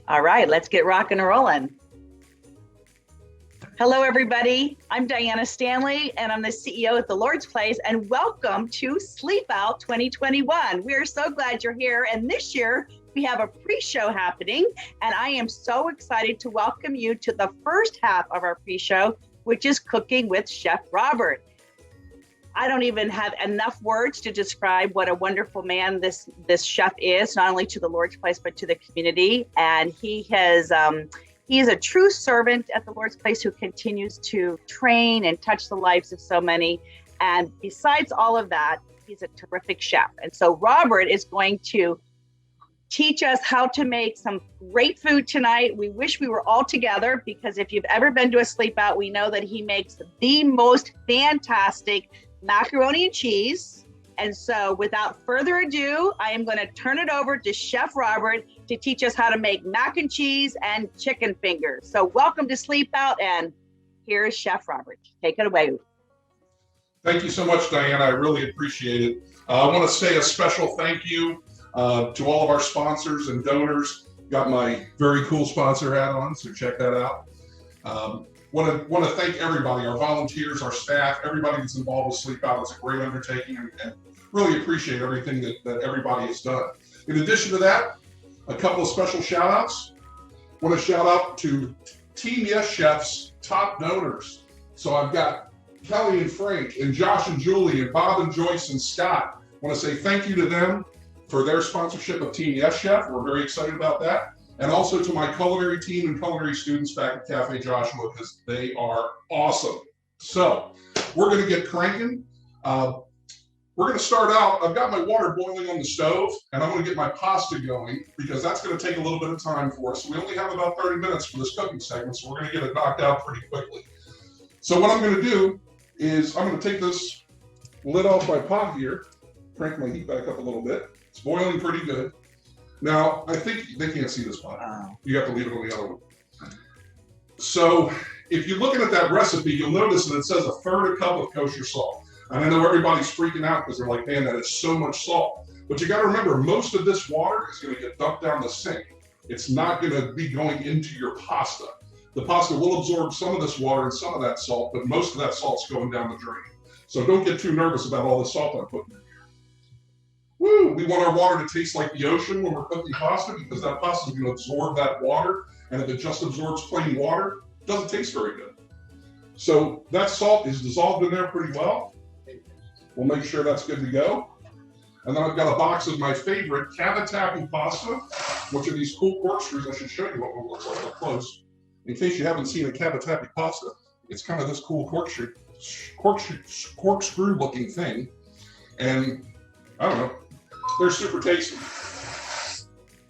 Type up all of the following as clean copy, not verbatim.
All right, let's get rocking and rolling. Hello, everybody. I'm Diana Stanley, and I'm the CEO at the Lord's Place, and welcome to Sleep Out 2021. We are so glad you're here, and this year we have a pre-show happening, and I am so excited to welcome you to the first half of our pre-show, which is Cooking with Chef Robert. I don't even have enough words to describe what a wonderful man this chef is, not only to the Lord's Place, but to the community. And he is a true servant at the Lord's Place who continues to train and touch the lives of so many. And besides all of that, he's a terrific chef. And so Robert is going to teach us how to make some great food tonight. We wish we were all together, because if you've ever been to a sleep out, we know that he makes the most fantastic macaroni and cheese. And so without further ado, I am going to turn it over to Chef Robert to teach us how to make mac and cheese and chicken fingers. So welcome to Sleep Out, and here is Chef Robert. Take it away. Thank you so much, Diana. I really appreciate it. I want to say a special thank you to all of our sponsors and donors. Got my very cool sponsor hat on, so check that out. Want to thank everybody, our volunteers, our staff, everybody that's involved with Sleep Out. It's a great undertaking, and really appreciate everything that everybody has done. In addition to that, a couple of special shout outs. Want to shout out to Team Yes Chef's top donors. So I've got Kelly and Frank and Josh and Julie and Bob and Joyce and Scott. Want to say thank you to them for their sponsorship of Team Yes Chef. We're very excited about that. And also to my culinary team and culinary students back at Cafe Joshua, because they are awesome. So we're going to get cranking. We're going to start out. I've got my water boiling on the stove, and I'm going to get my pasta going, because that's going to take a little bit of time for us. We only have about 30 minutes for this cooking segment, so we're going to get it knocked out pretty quickly. So what I'm going to do is I'm going to take this lid off my pot here, crank my heat back up a little bit. It's boiling pretty good. Now, I think they can't see this pot. You have to leave it on the other one. So if you're looking at that recipe, you'll notice that it says 1/3 cup of kosher salt. And I know everybody's freaking out because they're like, man, that is so much salt. But you got to remember, most of this water is going to get dumped down the sink. It's not going to be going into your pasta. The pasta will absorb some of this water and some of that salt, but most of that salt's going down the drain. So don't get too nervous about all the salt I'm putting in. Woo! We want our water to taste like the ocean when we're cooking pasta, because that pasta is going to absorb that water. And if it just absorbs plain water, it doesn't taste very good. So that salt is dissolved in there pretty well. We'll make sure that's good to go. And then I've got a box of my favorite cavatappi pasta, which are these cool corkscrews. I should show you what one looks like up close. In case you haven't seen a cavatappi pasta, it's kind of this cool corkscrew looking thing. And I don't know, they're super tasty.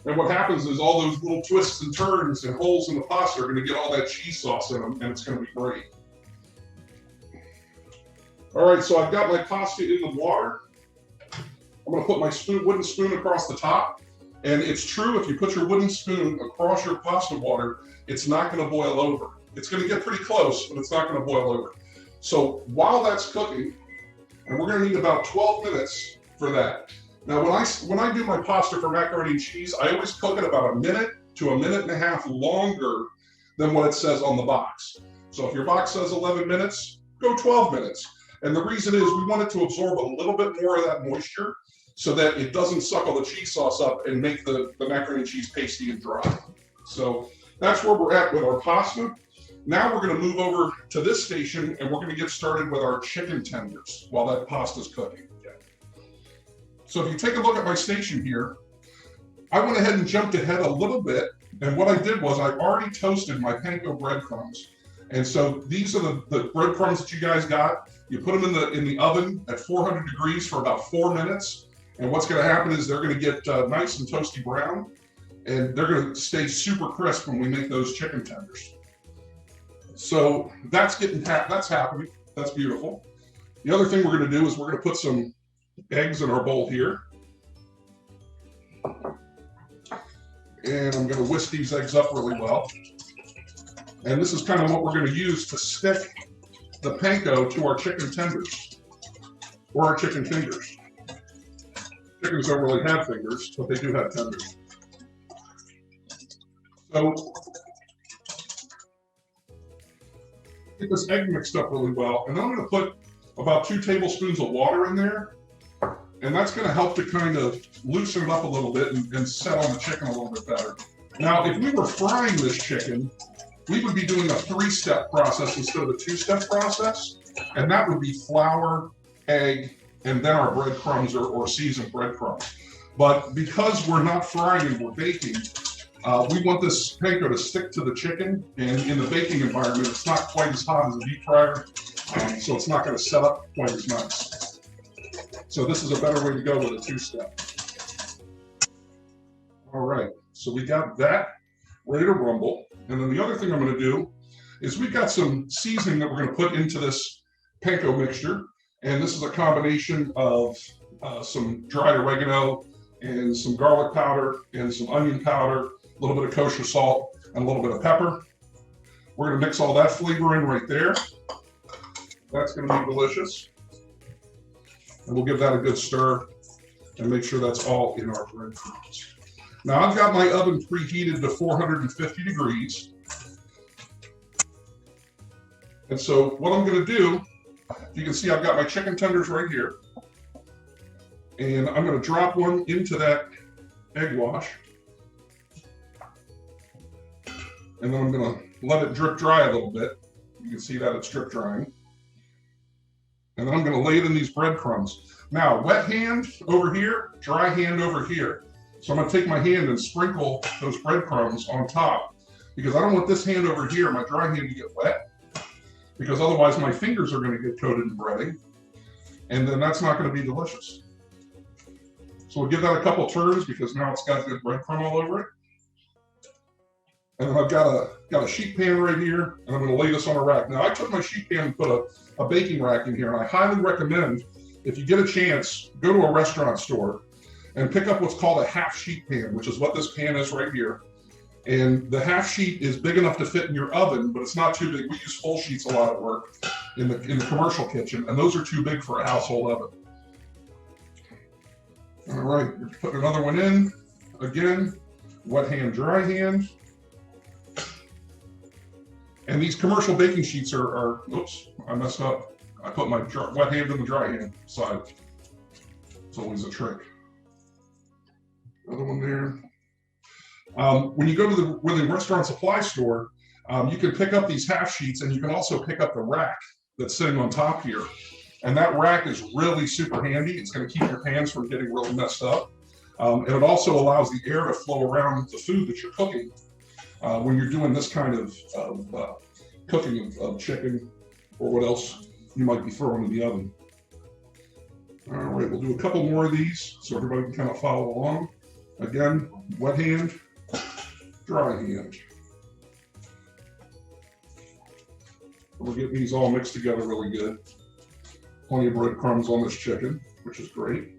And what happens is all those little twists and turns and holes in the pasta are going to get all that cheese sauce in them, and it's going to be great. All right, so I've got my pasta in the water. I'm going to put my wooden spoon across the top. And it's true, if you put your wooden spoon across your pasta water, it's not going to boil over. It's going to get pretty close, but it's not going to boil over. So while that's cooking, and we're going to need about 12 minutes for that. Now, when I do my pasta for macaroni and cheese, I always cook it about a minute to a minute and a half longer than what it says on the box. So if your box says 11 minutes, go 12 minutes. And the reason is we want it to absorb a little bit more of that moisture so that it doesn't suck all the cheese sauce up and make the macaroni and cheese pasty and dry. So that's where we're at with our pasta. Now we're going to move over to this station, and we're going to get started with our chicken tenders while that pasta's cooking. So if you take a look at my station here, I went ahead and jumped ahead a little bit. And what I did was I already toasted my panko breadcrumbs. And so these are the breadcrumbs that you guys got. You put them in the oven at 400 degrees for about 4 minutes. And what's going to happen is they're going to get nice and toasty brown. And they're going to stay super crisp when we make those chicken tenders. So that's happening. That's beautiful. The other thing we're going to do is we're going to put some eggs in our bowl here. And I'm going to whisk these eggs up really well. And this is kind of what we're going to use to stick the panko to our chicken tenders or our chicken fingers. Chickens don't really have fingers, but they do have tenders. So get this egg mixed up really well, and then I'm going to put about 2 tablespoons of water in there, and that's going to help to kind of loosen it up a little bit and set on the chicken a little bit better. Now, if we were frying this chicken, we would be doing a 3-step process instead of a 2-step process, and that would be flour, egg, and then our breadcrumbs or seasoned breadcrumbs. But because we're not frying and we're baking, we want this panko to stick to the chicken, and in the baking environment, it's not quite as hot as a deep fryer, so it's not going to set up quite as nice. So this is a better way to go with a 2-step. All right, so we got that ready to rumble. And then the other thing I'm going to do is we've got some seasoning that we're going to put into this panko mixture. And this is a combination of some dried oregano and some garlic powder and some onion powder, a little bit of kosher salt, and a little bit of pepper. We're going to mix all that flavor in right there. That's going to be delicious. And we'll give that a good stir and make sure that's all in our breadcrumbs. Now I've got my oven preheated to 450 degrees. And so what I'm going to do, you can see I've got my chicken tenders right here. And I'm going to drop one into that egg wash. And then I'm going to let it drip dry a little bit. You can see that it's drip drying. And then I'm going to lay it in these breadcrumbs. Now, wet hand over here, dry hand over here. So I'm going to take my hand and sprinkle those breadcrumbs on top, because I don't want this hand over here, my dry hand, to get wet, because otherwise my fingers are going to get coated in breading, and then that's not going to be delicious. So we'll give that a couple turns, because now it's got good breadcrumb all over it. And then I've got a sheet pan right here, and I'm going to lay this on a rack. Now I took my sheet pan and put a baking rack in here, and I highly recommend, if you get a chance, go to a restaurant store and pick up what's called a half sheet pan, which is what this pan is right here. And the half sheet is big enough to fit in your oven, but it's not too big. We use full sheets a lot at work in the commercial kitchen, and those are too big for a household oven. All right, put another one in. Again, wet hand, dry hand. And these commercial baking sheets are oops, I messed up. I put my wet hand in the dry hand side. It's always a trick. Another one there. When you go to the restaurant supply store, you can pick up these half sheets, and you can also pick up the rack that's sitting on top here. And that rack is really super handy. It's going to keep your pans from getting really messed up. And it also allows the air to flow around the food that you're cooking when you're doing this kind of cooking of chicken or what else you might be throwing in the oven. All right, we'll do a couple more of these so everybody can kind of follow along. Again, wet hand, dry hand. We're getting these all mixed together really good. Plenty of breadcrumbs on this chicken, which is great.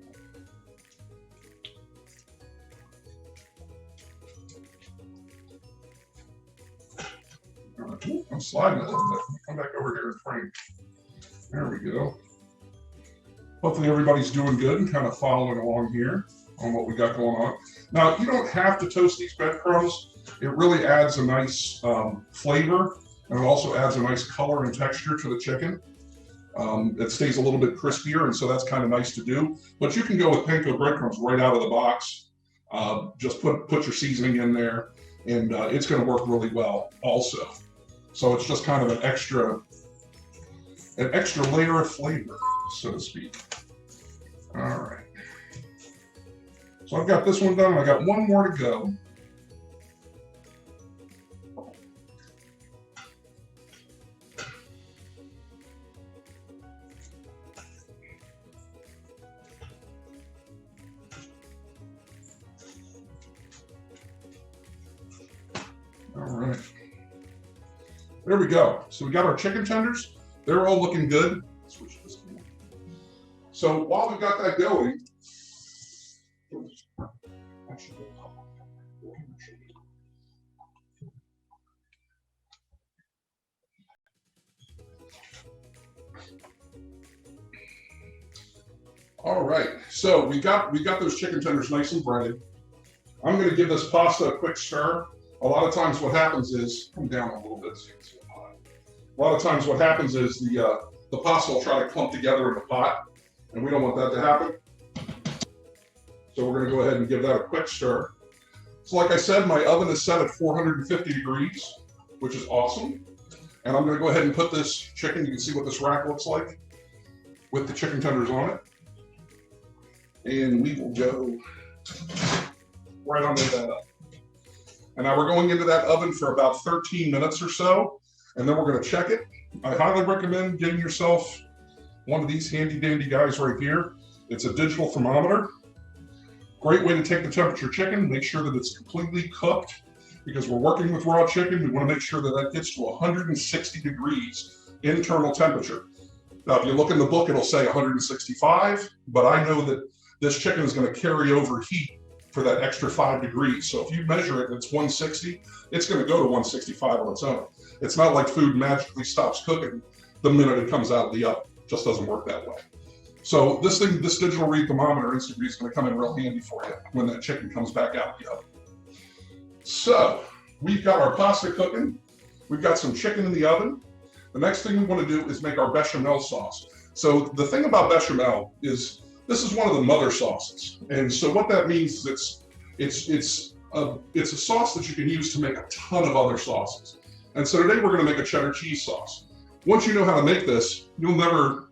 All right, I'm sliding a little bit. Come back over here and frame. There we go. Hopefully everybody's doing good and kind of following along here on what we got going on. Now, you don't have to toast these breadcrumbs. It really adds a nice flavor, and it also adds a nice color and texture to the chicken. It stays a little bit crispier, and so that's kind of nice to do. But you can go with panko breadcrumbs right out of the box. Just put your seasoning in there, and it's going to work really well also. So it's just kind of an extra layer of flavor, so to speak. All right. So I've got this one done, and I got one more to go. All right. There we go. So we got our chicken tenders. They're all looking good. Switch this one. So while we've got that going, all right. So we got those chicken tenders nice and breaded. I'm going to give this pasta a quick stir, A lot of times what happens is, come down a little bit so you can see the pot. A lot of times what happens is the pasta will try to clump together in the pot, and we don't want that to happen. So we're gonna go ahead and give that a quick stir. So like I said, my oven is set at 450 degrees, which is awesome. And I'm gonna go ahead and put this chicken, you can see what this rack looks like with the chicken tenders on it. And we will go right under that up. And now we're going into that oven for about 13 minutes or so, and then we're gonna check it. I highly recommend getting yourself one of these handy dandy guys right here. It's a digital thermometer. Great way to take the temperature chicken, make sure that it's completely cooked, because we're working with raw chicken. We want to make sure that that gets to 160 degrees internal temperature. Now, if you look in the book, it'll say 165, but I know that this chicken is going to carry over heat for that extra 5 degrees. So if you measure it and it's 160, it's going to go to 165 on its own. It's not like food magically stops cooking the minute it comes out of the oven. It just doesn't work that way. So this digital read thermometer instant read is going to come in real handy for you when that chicken comes back out of the oven. So we've got our pasta cooking. We've got some chicken in the oven. The next thing we want to do is make our bechamel sauce. So the thing about bechamel is this is one of the mother sauces. And so what that means is it's a sauce that you can use to make a ton of other sauces. And so today we're going to make a cheddar cheese sauce. Once you know how to make this, you're never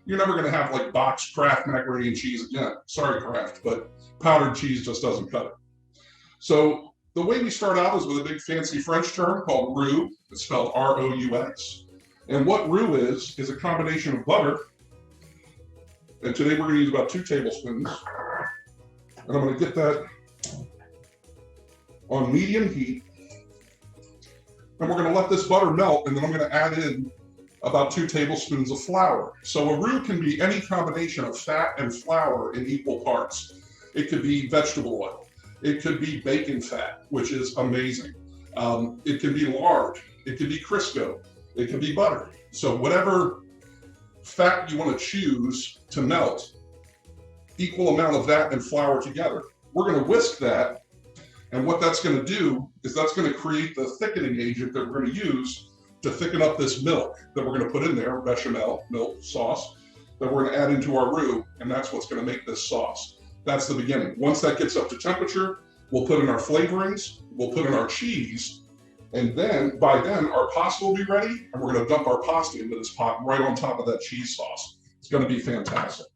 going to have like boxed Kraft macaroni and cheese again. Sorry, Kraft, but powdered cheese just doesn't cut it. So the way we start out is with a big fancy French term called roux. It's spelled R-O-U-X. And what roux is a combination of butter. And today we're going to use about 2 tablespoons. And I'm going to get that on medium heat. And we're going to let this butter melt, and then I'm going to add in about 2 tablespoons of flour. So a roux can be any combination of fat and flour in equal parts. It could be vegetable oil. It could be bacon fat, which is amazing. It can be lard. It can be Crisco. It can be butter. So whatever fat you want to choose to melt, equal amount of that and flour together. We're going to whisk that. And what that's going to do is that's going to create the thickening agent that we're going to use to thicken up this milk that we're going to put in there, bechamel, milk, sauce, that we're going to add into our roux, and that's what's going to make this sauce. That's the beginning. Once that gets up to temperature, we'll put in our flavorings, we'll put in our cheese, and then by then our pasta will be ready, and we're going to dump our pasta into this pot right on top of that cheese sauce. It's going to be fantastic.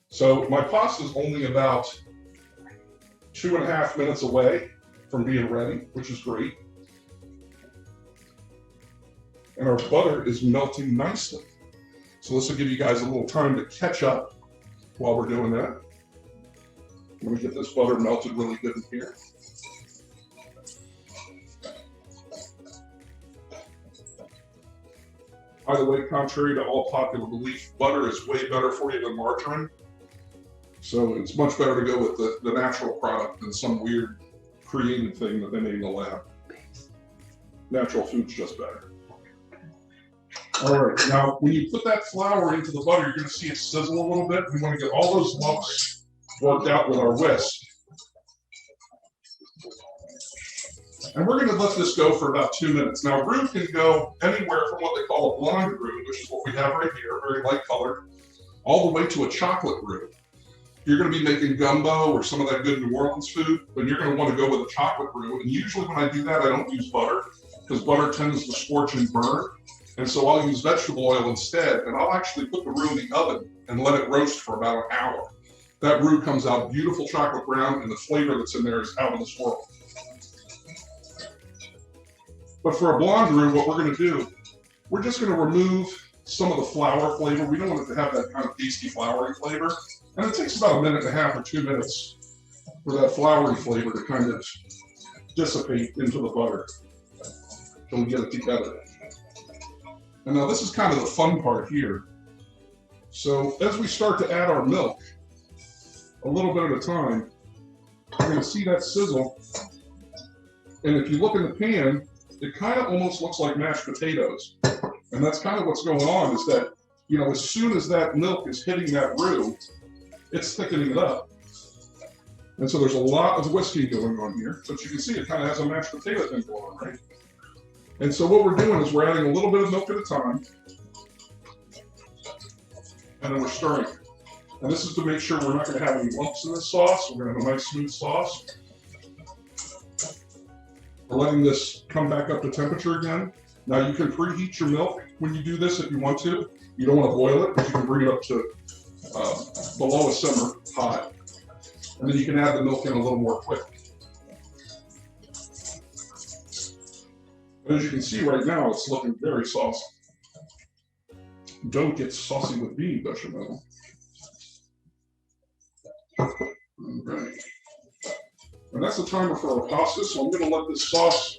So my pasta is only about 2.5 minutes away from being ready, which is great. And our butter is melting nicely. So this will give you guys a little time to catch up while we're doing that. Let me get this butter melted really good in here. By the way, contrary to all popular belief, butter is way better for you than margarine. So it's much better to go with the natural product than some weird created thing that they made in the lab. Natural food's just better. All right, now when you put that flour into the butter, you're going to see it sizzle a little bit. We want to get all those lumps worked out with our whisk. And we're going to let this go for about 2 minutes. Now, roux can go anywhere from what they call a blonde roux, which is what we have right here, very light colored, all the way to a chocolate roux. You're going to be making gumbo or some of that good New Orleans food, but you're going to want to go with a chocolate roux. And usually when I do that, I don't use butter because butter tends to scorch and burn. And so I'll use vegetable oil instead, and I'll actually put the roux in the oven and let it roast for about an hour. That roux comes out beautiful chocolate brown, and the flavor that's in there is out of this world. But for a blonde roux, what we're going to do, we're just going to remove some of the flour flavor. We don't want it to have that kind of pasty floury flavor. And it takes about 1.5 or 2 minutes for that floury flavor to kind of dissipate into the butter until we get it together. And now this is kind of the fun part here. So as we start to add our milk, a little bit at a time, you're going to see that sizzle. And if you look in the pan, it kind of almost looks like mashed potatoes. And that's kind of what's going on is that, you know, as soon as that milk is hitting that roux, it's thickening it up. And so there's a lot of whiskey going on here, but you can see it kind of has a mashed potato thing going on, right? And so what we're doing is we're adding a little bit of milk at a time, and then we're stirring it. And this is to make sure we're not going to have any lumps in this sauce. We're going to have a nice smooth sauce. We're letting this come back up to temperature again. Now you can preheat your milk when you do this if you want to. You don't want to boil it, but you can bring it up to below a simmer hot. And then you can add the milk in a little more quickly. But as you can see right now, it's looking very saucy. Don't get saucy with me, bechamel. All right. And that's the timer for our pasta, so I'm going to let this sauce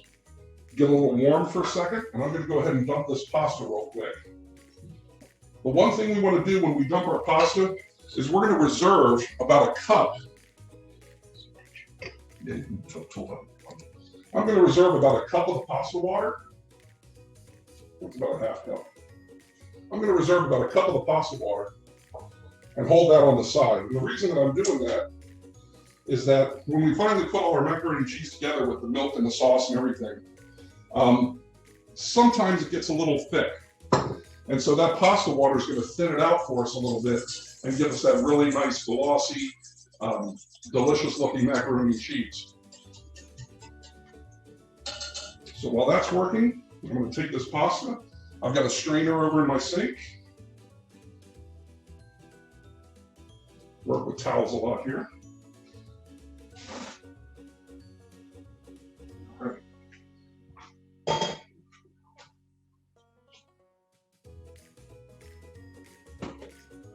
get a little warm for a second, and I'm going to go ahead and dump this pasta real quick. The one thing we want to do when we dump our pasta is we're going to reserve about a cup. I'm going to reserve about a cup of pasta water. It's about a half cup. I'm going to reserve about a cup of the pasta water and hold that on the side. And the reason that I'm doing that is that when we finally put all our macaroni and cheese together with the milk and the sauce and everything, sometimes it gets a little thick. And so that pasta water is going to thin it out for us a little bit and give us that really nice, glossy, delicious looking macaroni and cheese. So while that's working, I'm going to take this pasta. I've got a strainer over in my sink. Work with towels a lot here.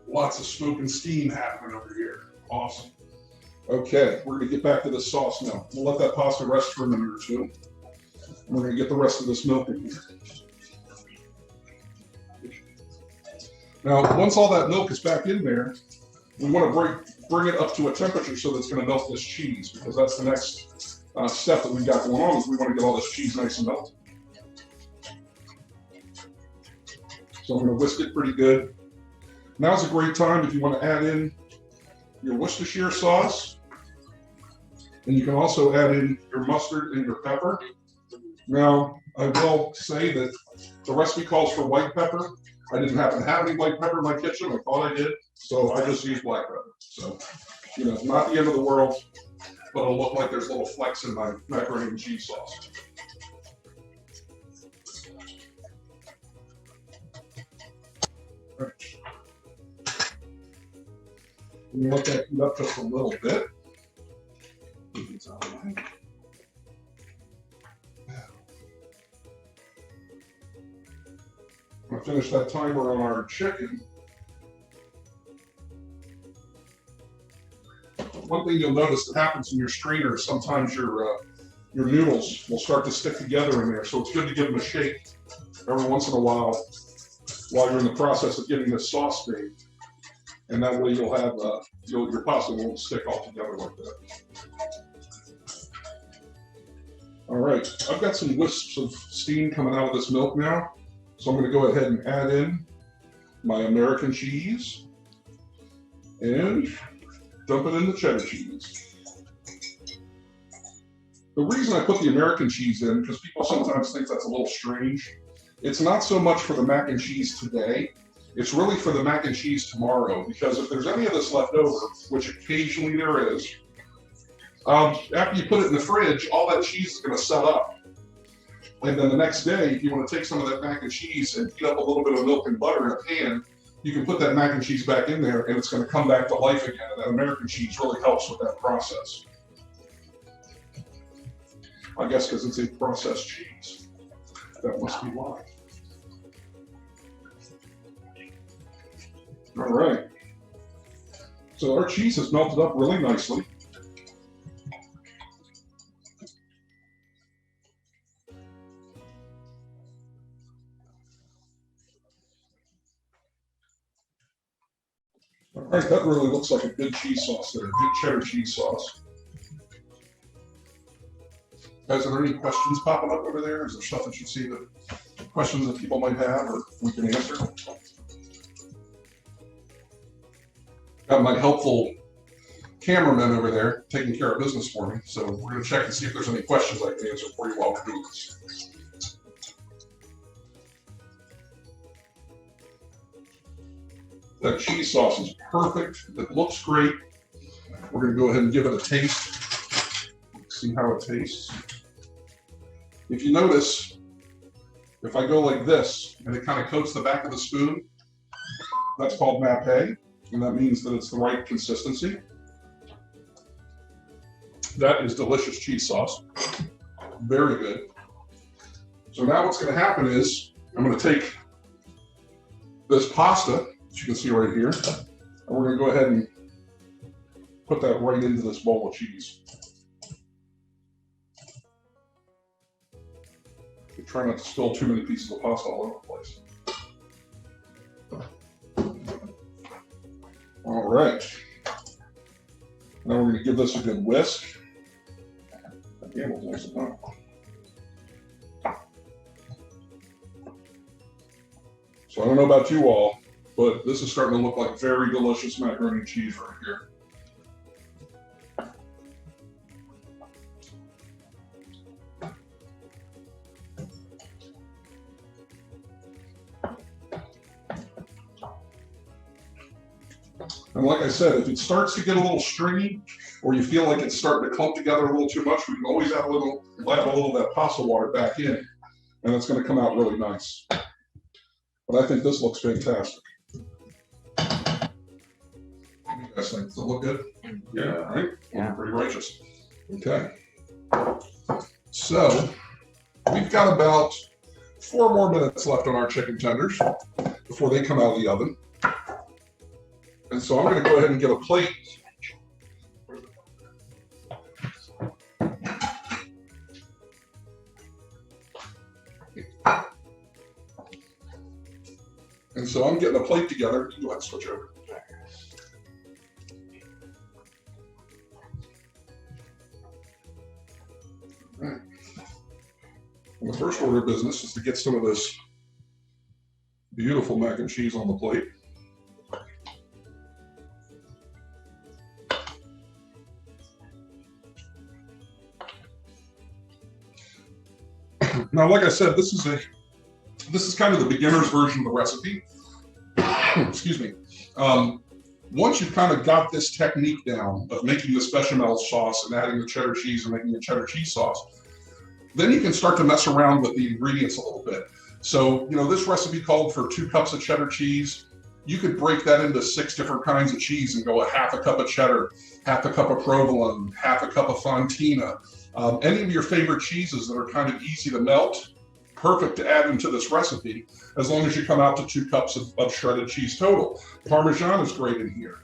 Lots of smoke and steam happening over here. Awesome. Okay, we're going to get back to the sauce now. We'll let that pasta rest for a minute or two. And we're going to get the rest of this milk in here. Now, once all that milk is back in there, we want to bring it up to a temperature so that it's going to melt this cheese, because that's the next step that we've got going on, is we want to get all this cheese nice and melted. So I'm going to whisk it pretty good. Now's a great time if you want to add in your Worcestershire sauce, and you can also add in your mustard and your pepper. Now, I will say that the recipe calls for white pepper. I didn't happen to have any white pepper in my kitchen. I thought I did, so I just used black pepper. So, you know, not the end of the world, but it'll look like there's little flecks in my macaroni and cheese sauce. All right. And you let that heat up just a little bit. I'm going to finish that timer on our chicken. One thing you'll notice that happens in your strainer is sometimes your noodles will start to stick together in there. So it's good to give them a shake every once in a while you're in the process of getting this sauce made. And that way you'll have, your pasta won't stick all together like that. All right, I've got some wisps of steam coming out of this milk now. So I'm going to go ahead and add in my American cheese and dump it in the cheddar cheese. The reason I put the American cheese in, because people sometimes think that's a little strange, it's not so much for the mac and cheese today, it's really for the mac and cheese tomorrow, because if there's any of this left over, which occasionally there is, after you put it in the fridge, all that cheese is going to set up. And then the next day, if you want to take some of that mac and cheese and heat up a little bit of milk and butter in a pan, you can put that mac and cheese back in there and it's going to come back to life again. And that American cheese really helps with that process. I guess because it's a processed cheese. That must be why. All right. So our cheese has melted up really nicely. All right, that really looks like a good cheese sauce there, good cheddar cheese sauce. Guys, are there any questions popping up over there? Is there stuff that you see, that questions that people might have or we can answer? Got my helpful cameraman over there taking care of business for me. So we're going to check and see if there's any questions I can answer for you while we're doing this. That cheese sauce is perfect. It looks great. We're going to go ahead and give it a taste. See how it tastes. If you notice, if I go like this and it kind of coats the back of the spoon, that's called nappe, and that means that it's the right consistency. That is delicious cheese sauce. Very good. So now what's going to happen is I'm going to take this pasta, as you can see right here, and we're going to go ahead and put that right into this bowl of cheese. Try not to spill too many pieces of pasta all over the place. All right. Now we're going to give this a good whisk. So I don't know about you all, but this is starting to look like very delicious macaroni and cheese right here. And like I said, if it starts to get a little stringy, or you feel like it's starting to clump together a little too much, we can always add a little of that pasta water back in, and it's going to come out really nice. But I think this looks fantastic. What do you guys think? Does it look good? Yeah, right? Yeah. Pretty righteous. Okay. So we've got about 4 more minutes left on our chicken tenders before they come out of the oven. And so I'm going to go ahead and get a plate. And so I'm getting a plate together. You go ahead and switch over. All right. And the first order of business is to get some of this beautiful mac and cheese on the plate. Now, like I said, this is kind of the beginner's version of the recipe. Excuse me. Once you've kind of got this technique down of making this bechamel sauce and adding the cheddar cheese and making a cheddar cheese sauce, then you can start to mess around with the ingredients a little bit. So, you know, this recipe called for 2 cups of cheddar cheese. You could break that into 6 different kinds of cheese and go a half a cup of cheddar, half a cup of provolone, half a cup of fontina. Any of your favorite cheeses that are kind of easy to melt, perfect to add into this recipe, as long as you come out to 2 cups of shredded cheese total. Parmesan is great in here.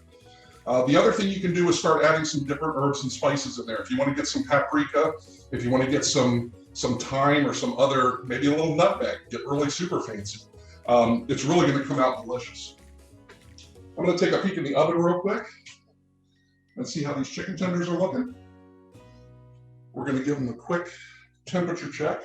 The other thing you can do is start adding some different herbs and spices in there. If you want to get some paprika, if you want to get some thyme or some other, maybe a little nutmeg, get really super fancy. It's really going to come out delicious. I'm going to take a peek in the oven real quick and see how these chicken tenders are looking. We're going to give them a quick temperature check.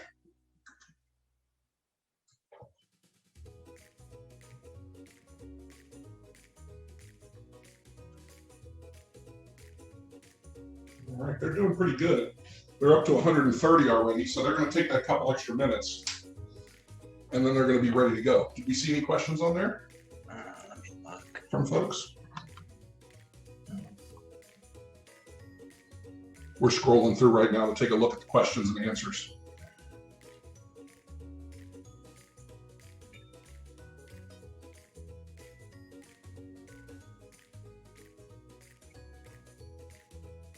All right, they're doing pretty good. They're up to 130 already, so they're going to take that couple extra minutes, and then they're going to be ready to go. Did we see any questions on there? Let me look. From folks? We're scrolling through right now to take a look at the questions and answers.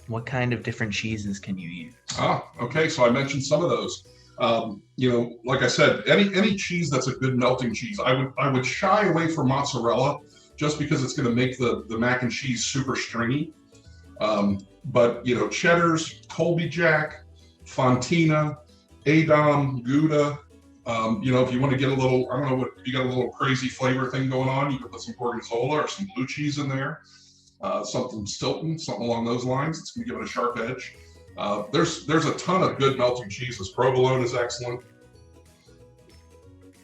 What kind of different cheeses can you use? Okay. So I mentioned some of those. You know, like I said, any cheese that's a good melting cheese, I would shy away from mozzarella just because it's going to make the mac and cheese super stringy. But you know, cheddars, Colby Jack, Fontina, Edam, Gouda. You know, if you want to get a little, I don't know, what if you got a little crazy flavor thing going on, you can put some Gorgonzola or some blue cheese in there. Something Stilton, something along those lines. It's going to give it a sharp edge. There's a ton of good melting cheeses. Provolone is excellent.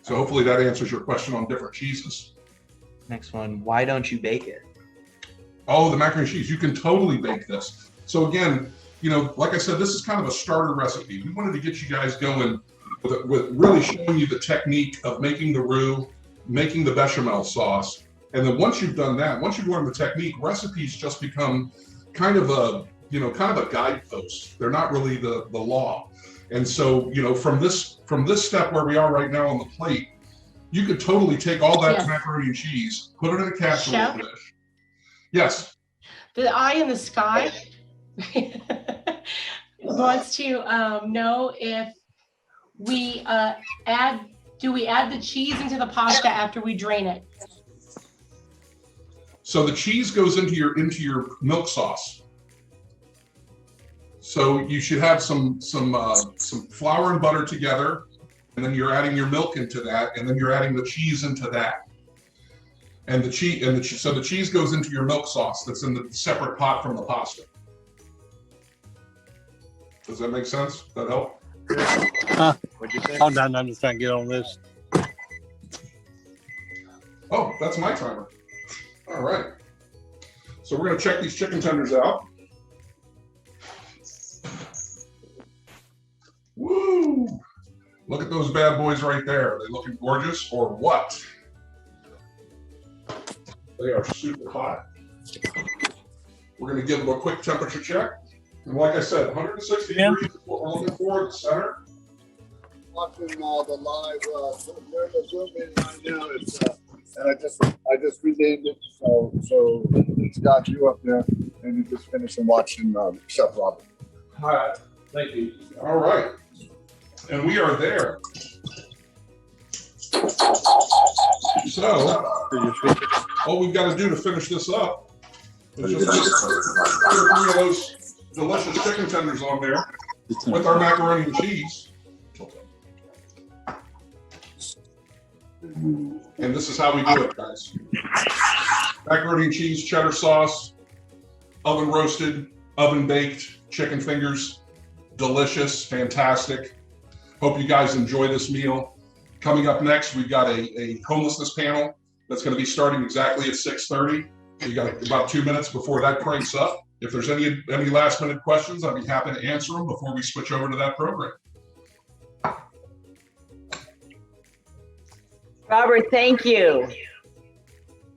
So hopefully that answers your question on different cheeses. Next one, why don't you bake it? Oh, the macaroni and cheese. You can totally bake this. So again, you know, like I said, this is kind of a starter recipe. We wanted to get you guys going with really showing you the technique of making the roux, making the bechamel sauce. And then once you've done that, once you've learned the technique, recipes just become kind of a, you know, kind of a guidepost. They're not really the law. And so, you know, from this step where we are right now on the plate, you could totally take all that macaroni and cheese, put it in a casserole dish. Yes. The eye in the sky wants to know if we do we add the cheese into the pasta after we drain it? So the cheese goes into your milk sauce. So you should have some flour and butter together, and then you're adding your milk into that, and then you're adding the cheese into that. And so the cheese goes into your milk sauce that's in the separate pot from the pasta. Does that make sense? Does that help? What'd you say? Hold on, I'm just trying to get on this. Oh, that's my timer. All right. So we're gonna check these chicken tenders out. Woo! Look at those bad boys right there. Are they looking gorgeous or what? They are super hot. We're gonna give them a quick temperature check. And like I said, 160 degrees is what we're looking for at the center. Watching the live Zoom meeting right now. It's and I just renamed it, so it's got you up there, and you just finished watching Chef Robert. All right, thank you. All right, and we are there. So, all we've got to do to finish this up is just put 3 of those delicious chicken tenders on there with our macaroni and cheese. And this is how we do it, guys. Macaroni and cheese, cheddar sauce, oven roasted, oven baked chicken fingers. Delicious, fantastic. Hope you guys enjoy this meal. Coming up next, we've got a homelessness panel that's going to be starting exactly at 6:30. You got about 2 minutes before that cranks up. If there's any last minute questions, I'd be happy to answer them before we switch over to that program. Robert, thank you.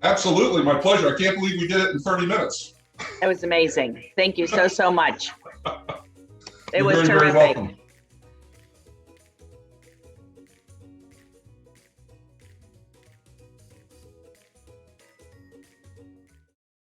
Absolutely, my pleasure. I can't believe we did it in 30 minutes. That was amazing. Thank you so much. It You're was very, very terrific. welcome.